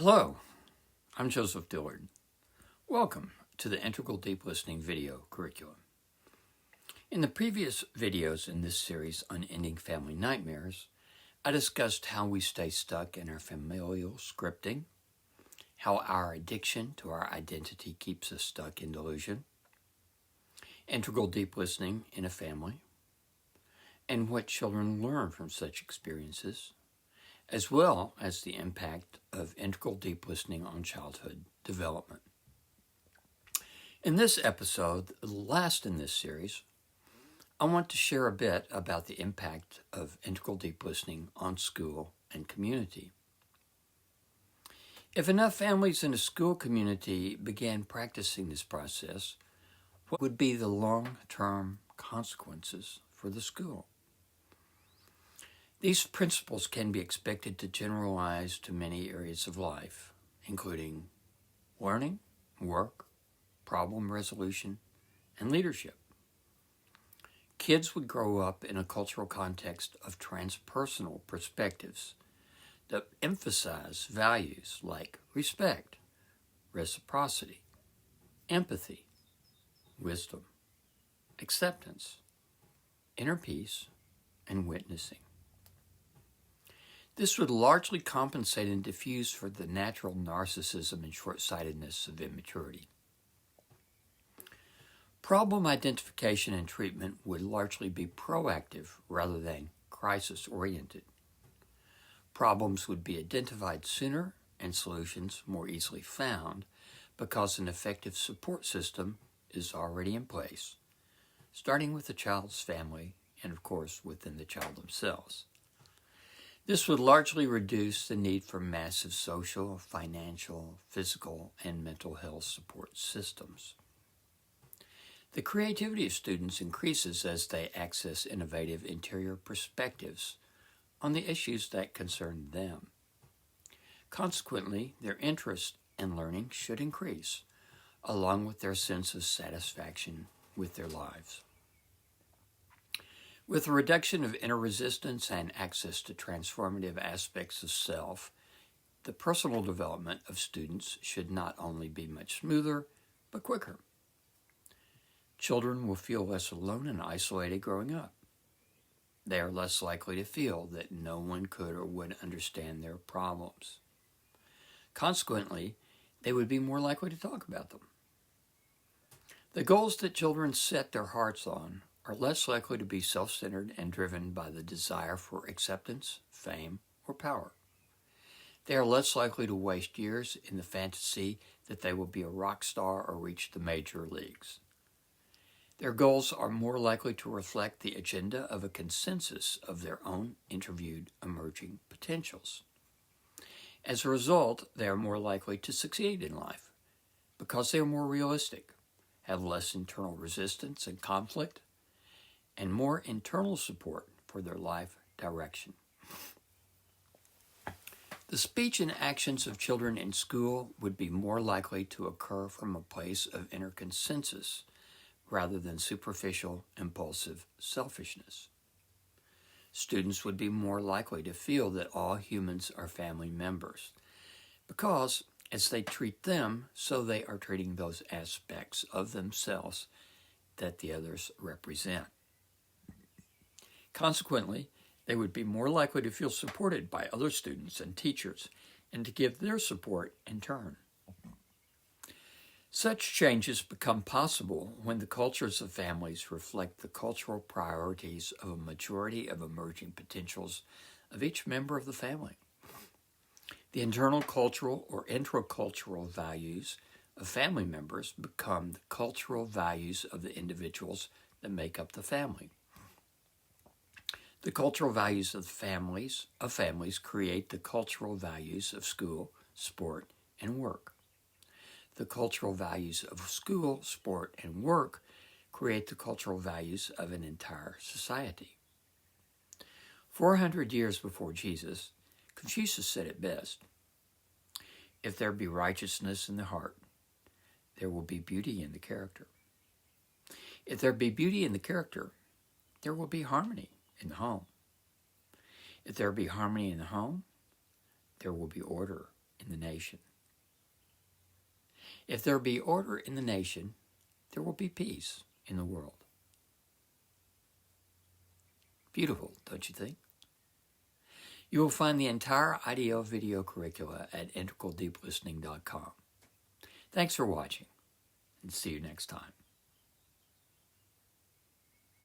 Hello, I'm Joseph Dillard. Welcome to the Integral Deep Listening video curriculum. In the previous videos in this series on ending family nightmares, I discussed how we stay stuck in our familial scripting, how our addiction to our identity keeps us stuck in delusion, integral deep listening in a family, and what children learn from such experiences, as well as the impact of integral deep listening on childhood development. In this episode, the last in this series, I want to share a bit about the impact of integral deep listening on school and community. If enough families in a school community began practicing this process, what would be the long-term consequences for the school? These principles can be expected to generalize to many areas of life, including learning, work, problem resolution, and leadership. Kids would grow up in a cultural context of transpersonal perspectives that emphasize values like respect, reciprocity, empathy, wisdom, acceptance, inner peace, and witnessing. This would largely compensate and diffuse for the natural narcissism and short-sightedness of immaturity. Problem identification and treatment would largely be proactive rather than crisis-oriented. Problems would be identified sooner and solutions more easily found because an effective support system is already in place, starting with the child's family and, of course, within the child themselves. This would largely reduce the need for massive social, financial, physical, and mental health support systems. The creativity of students increases as they access innovative interior perspectives on the issues that concern them. Consequently, their interest in learning should increase, along with their sense of satisfaction with their lives. With a reduction of inner resistance and access to transformative aspects of self, the personal development of students should not only be much smoother, but quicker. Children will feel less alone and isolated growing up. They are less likely to feel that no one could or would understand their problems. Consequently, they would be more likely to talk about them. The goals that children set their hearts on are less likely to be self-centered and driven by the desire for acceptance, fame, or power. They are less likely to waste years in the fantasy that they will be a rock star or reach the major leagues. Their goals are more likely to reflect the agenda of a consensus of their own interviewed emerging potentials. As a result, they are more likely to succeed in life because they are more realistic, have less internal resistance and conflict, and more internal support for their life direction. The speech and actions of children in school would be more likely to occur from a place of inner consensus rather than superficial, impulsive selfishness. Students would be more likely to feel that all humans are family members because, as they treat them, so they are treating those aspects of themselves that the others represent. Consequently, they would be more likely to feel supported by other students and teachers and to give their support in turn. Such changes become possible when the cultures of families reflect the cultural priorities of a majority of emerging potentials of each member of the family. The internal cultural or intracultural values of family members become the cultural values of the individuals that make up the family. The cultural values of families create the cultural values of school, sport, and work. The cultural values of school, sport, and work create the cultural values of an entire society. 400 years before Jesus, Confucius said it best: "If there be righteousness in the heart, there will be beauty in the character. If there be beauty in the character, there will be harmony in the home. If there be harmony in the home, there will be order in the nation. If there be order in the nation, there will be peace in the world. Beautiful, don't you think? You will find the entire IDL video curricula at integraldeeplistening.com. Thanks for watching, and see you next time.